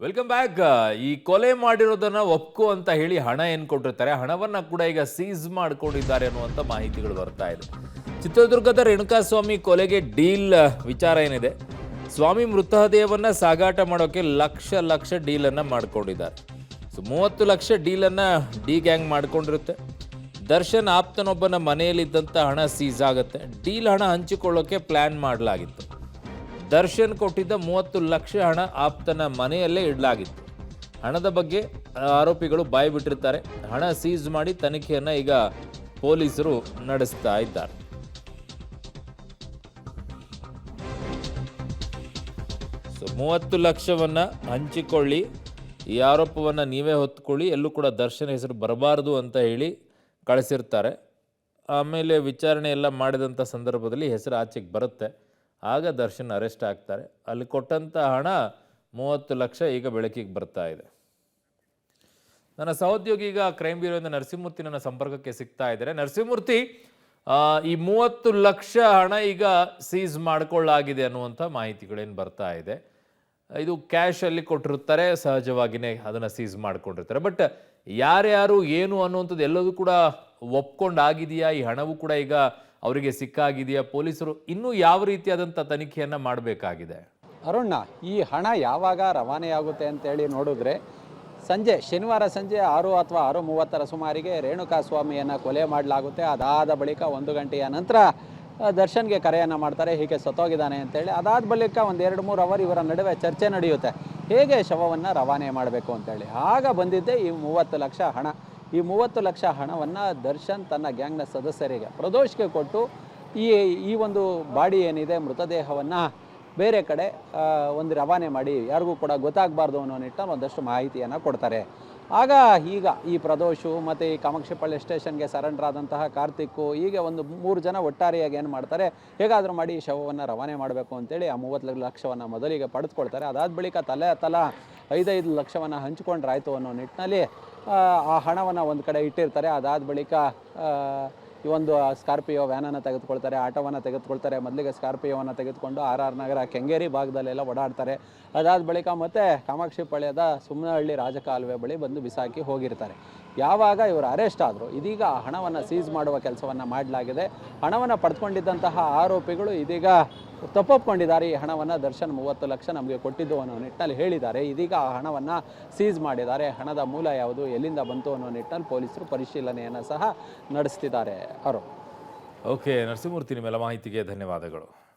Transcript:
Welcome back. ಈ ಕೊಲೆ ಮಾಡಿರೋದನ್ನ ಒಪ್ಕೋ ಅಂತ ಹೇಳಿ ಹಣ ಏನ್ ಕೊಟ್ಟಿರ್ತಾರೆ, ಹಣವನ್ನ ಕೂಡ ಈಗ ಸೀಸ್ ಮಾಡ್ಕೊಂಡಿದ್ದಾರೆ ಅನ್ನುವಂಥ ಮಾಹಿತಿಗಳು ಬರ್ತಾ ಇದೆ. ಚಿತ್ರದುರ್ಗದ ರೇಣುಕಾಸ್ವಾಮಿ ಕೊಲೆಗೆ ಡೀಲ್ ವಿಚಾರ ಏನಿದೆ, ಸ್ವಾಮಿ ಮೃತದೇಹವನ್ನ ಸಾಗಾಟ ಮಾಡೋಕೆ ಲಕ್ಷ ಡೀಲನ್ನು ಮಾಡ್ಕೊಂಡಿದ್ದಾರೆ. ಸೊ 30 ಲಕ್ಷ ಡೀಲನ್ನು ಡಿ ಗ್ಯಾಂಗ್ ಮಾಡ್ಕೊಂಡಿರುತ್ತೆ. ದರ್ಶನ್ ಆಪ್ತನೊಬ್ಬನ ಮನೆಯಲ್ಲಿದ್ದಂಥ ಹಣ ಸೀಸ್ ಆಗುತ್ತೆ. ಡೀಲ್ ಹಣ ಹಂಚಿಕೊಳ್ಳೋಕೆ ಪ್ಲ್ಯಾನ್ ಮಾಡಲಾಗಿತ್ತು. ದರ್ಶನ್ ಕೊಟ್ಟಿದ್ದ 30 ಲಕ್ಷ ಹಣ ಆಪ್ತನ ಮನೆಯಲ್ಲೇ ಇಡಲಾಗಿತ್ತು. ಹಣದ ಬಗ್ಗೆ ಆರೋಪಿಗಳು ಬಾಯಿ ಬಿಟ್ಟಿರ್ತಾರೆ. ಹಣ ಸೀಸ್ ಮಾಡಿ ತನಿಖೆಯನ್ನು ಈಗ ಪೊಲೀಸರು ನಡೆಸ್ತಾ ಇದ್ದಾರೆ. ಸೊ 30 ಲಕ್ಷವನ್ನು ಹಂಚಿಕೊಳ್ಳಿ, ಈ ಆರೋಪವನ್ನು ನೀವೇ ಹೊತ್ಕೊಳ್ಳಿ, ಎಲ್ಲೂ ಕೂಡ ದರ್ಶನ್ ಹೆಸರು ಬರಬಾರದು ಅಂತ ಹೇಳಿ ಕಳಿಸಿರ್ತಾರೆ. ಆಮೇಲೆ ವಿಚಾರಣೆ ಎಲ್ಲ ಮಾಡಿದಂಥ ಸಂದರ್ಭದಲ್ಲಿ ಹೆಸರು ಆಚೆಗೆ ಬರುತ್ತೆ. ಆಗ ದರ್ಶನ್ ಅರೆಸ್ಟ್ ಆಗ್ತಾರೆ. ಅಲ್ಲಿ ಕೊಟ್ಟಂಥ ಹಣ 30 ಲಕ್ಷ ಈಗ ಬೆಳಕಿಗೆ ಬರ್ತಾ ಇದೆ. ನನ್ನ ಸಹೋದ್ಯೋಗಿ ಈಗ ಕ್ರೈಮ್ ಬ್ಯೂರೋಯಿಂದ ನರಸಿಂಹಮೂರ್ತಿ ನನ್ನ ಸಂಪರ್ಕಕ್ಕೆ ಸಿಗ್ತಾ ಇದ್ದಾರೆ. ನರಸಿಂಹಮೂರ್ತಿ, ಈ 30 ಲಕ್ಷ ಹಣ ಈಗ ಸೀಸ್ ಮಾಡ್ಕೊಳ್ಳಾಗಿದೆ ಅನ್ನುವಂಥ ಮಾಹಿತಿಗಳೇನು ಬರ್ತಾ ಇದೆ. ಇದು ಕ್ಯಾಶ್ ಅಲ್ಲಿ ಕೊಟ್ಟಿರ್ತಾರೆ, ಸಹಜವಾಗಿಯೇ ಅದನ್ನು ಸೀಸ್ ಮಾಡ್ಕೊಂಡಿರ್ತಾರೆ. ಬಟ್ ಯಾರ್ಯಾರು ಏನು ಅನ್ನುವಂಥದ್ದು ಎಲ್ಲದೂ ಕೂಡ ಒಪ್ಕೊಂಡಾಗಿದೆಯಾ? ಈ ಹಣವೂ ಕೂಡ ಈಗ ಅವರಿಗೆ ಸಿಕ್ಕಾಗಿದೆಯಾ? ಪೊಲೀಸರು ಇನ್ನೂ ಯಾವ ರೀತಿಯಾದಂಥ ತನಿಖೆಯನ್ನು ಮಾಡಬೇಕಾಗಿದೆ? ಅರುಣ್ಣ, ಈ ಹಣ ಯಾವಾಗ ರವಾನೆಯಾಗುತ್ತೆ ಅಂತೇಳಿ ನೋಡಿದ್ರೆ ಶನಿವಾರ ಸಂಜೆ 6 ಅಥವಾ 6:30 ಸುಮಾರಿಗೆ ರೇಣುಕಾಸ್ವಾಮಿಯನ್ನು ಕೊಲೆ ಮಾಡಲಾಗುತ್ತೆ. ಅದಾದ ಬಳಿಕ 1 ಗಂಟೆಯ ನಂತರ ದರ್ಶನ್ಗೆ ಕರೆಯನ್ನು ಮಾಡ್ತಾರೆ, ಹೀಗೆ ಸತ್ತೋಗಿದ್ದಾನೆ ಅಂತೇಳಿ. ಅದಾದ ಬಳಿಕ ಒಂದು 2-3 ಅವರ್ ಇವರ ನಡುವೆ ಚರ್ಚೆ ನಡೆಯುತ್ತೆ, ಹೇಗೆ ಶವವನ್ನು ರವಾನೆ ಮಾಡಬೇಕು ಅಂತೇಳಿ. ಆಗ ಬಂದಿದ್ದೆ ಈ 30 ಲಕ್ಷ ಹಣ. ಈ 30 ಲಕ್ಷ ಹಣವನ್ನು ದರ್ಶನ್ ತನ್ನ ಗ್ಯಾಂಗ್ನ ಸದಸ್ಯರಿಗೆ ಪ್ರದೋಷ್ಗೆ ಕೊಟ್ಟು ಈ ಒಂದು ಬಾಡಿ ಏನಿದೆ, ಮೃತದೇಹವನ್ನು ಬೇರೆ ಕಡೆ ಒಂದು ರವಾನೆ ಮಾಡಿ ಯಾರಿಗೂ ಕೂಡ ಗೊತ್ತಾಗಬಾರ್ದು ಅನ್ನೋ ನಿಟ್ಟಿನಲ್ಲಿ ಒಂದಷ್ಟು ಮಾಹಿತಿಯನ್ನು ಕೊಡ್ತಾರೆ. ಆಗ ಈಗ ಈ ಪ್ರದೋಷು ಮತ್ತು ಈ ಕಾಮಾಕ್ಷಿಪಳ್ಳಿ ಸ್ಟೇಷನ್ಗೆ ಸರೆಂಡರ್ ಆದಂತಹ ಕಾರ್ತಿಕ್ಕು, ಹೀಗೆ ಒಂದು 3 ಜನ ಒಟ್ಟಾರೆಯಾಗಿ ಏನು ಮಾಡ್ತಾರೆ, ಹೇಗಾದರೂ ಮಾಡಿ ಈ ಶವವನ್ನು ರವಾನೆ ಮಾಡಬೇಕು ಅಂತೇಳಿ ಆ 30 ಲಕ್ಷವನ್ನು ಮೊದಲಿಗೆ ಪಡೆದುಕೊಳ್ತಾರೆ. ಅದಾದ ಬಳಿಕ ತಲಾ 5 ಲಕ್ಷವನ್ನು ಹಂಚಿಕೊಂಡ್ರಾಯ್ತು ಅನ್ನೋ ನಿಟ್ಟಿನಲ್ಲಿ ಆ ಹಣವನ್ನು ಒಂದು ಕಡೆ ಇಟ್ಟಿರ್ತಾರೆ. ಅದಾದ ಬಳಿಕ ಈ ಒಂದು ಸ್ಕಾರ್ಪಿಯೋ ವ್ಯಾನನ್ನು ತೆಗೆದುಕೊಳ್ತಾರೆ, ಆಟೋವನ್ನು ತೆಗೆದುಕೊಳ್ತಾರೆ. ಮೊದಲಿಗೆ ಸ್ಕಾರ್ಪಿಯೋವನ್ನು ತೆಗೆದುಕೊಂಡು RR ನಗರ ಕೆಂಗೇರಿ ಭಾಗದಲ್ಲೆಲ್ಲ ಓಡಾಡ್ತಾರೆ. ಅದಾದ ಬಳಿಕ ಮತ್ತೆ ಕಾಮಾಕ್ಷಿಪಾಳ್ಯದ ಸುಮ್ಮನಹಳ್ಳಿ ರಾಜಕಾಲುವೆ ಬಳಿ ಬಂದು ಬಿಸಾಕಿ ಹೋಗಿರ್ತಾರೆ. ಯಾವಾಗ ಇವರು ಅರೆಸ್ಟ್ ಆದರು, ಇದೀಗ ಹಣವನ್ನು ಸೀಸ್ ಮಾಡುವ ಕೆಲಸವನ್ನು ಮಾಡಲಾಗಿದೆ. ಹಣವನ್ನು ಪಡೆದುಕೊಂಡಿದ್ದಂತಹ ಆರೋಪಿಗಳು ಇದೀಗ ತಪ್ಪೊಪ್ಕೊಂಡಿದ್ದಾರೆ. ಈ ಹಣವನ್ನು ದರ್ಶನ್ 30 ಲಕ್ಷ ನಮಗೆ ಕೊಟ್ಟಿದ್ದು ಅನ್ನೋ ನಿಟ್ಟಿನಲ್ಲಿ ಹೇಳಿದ್ದಾರೆ. ಇದೀಗ ಆ ಹಣವನ್ನು ಸೀಸ್ ಮಾಡಿದ್ದಾರೆ. ಹಣದ ಮೂಲ ಯಾವುದು, ಎಲ್ಲಿಂದ ಬಂತು ಅನ್ನೋ ನಿಟ್ಟಿನಲ್ಲಿ ಪೊಲೀಸರು ಪರಿಶೀಲನೆಯನ್ನು ಸಹ ನಡೆಸ್ತಿದ್ದಾರೆ. ಓಕೆ ನರಸಿಂಹಮೂರ್ತಿ, ನಿಮ್ಮೆಲ್ಲ ಮಾಹಿತಿಗೆ ಧನ್ಯವಾದಗಳು.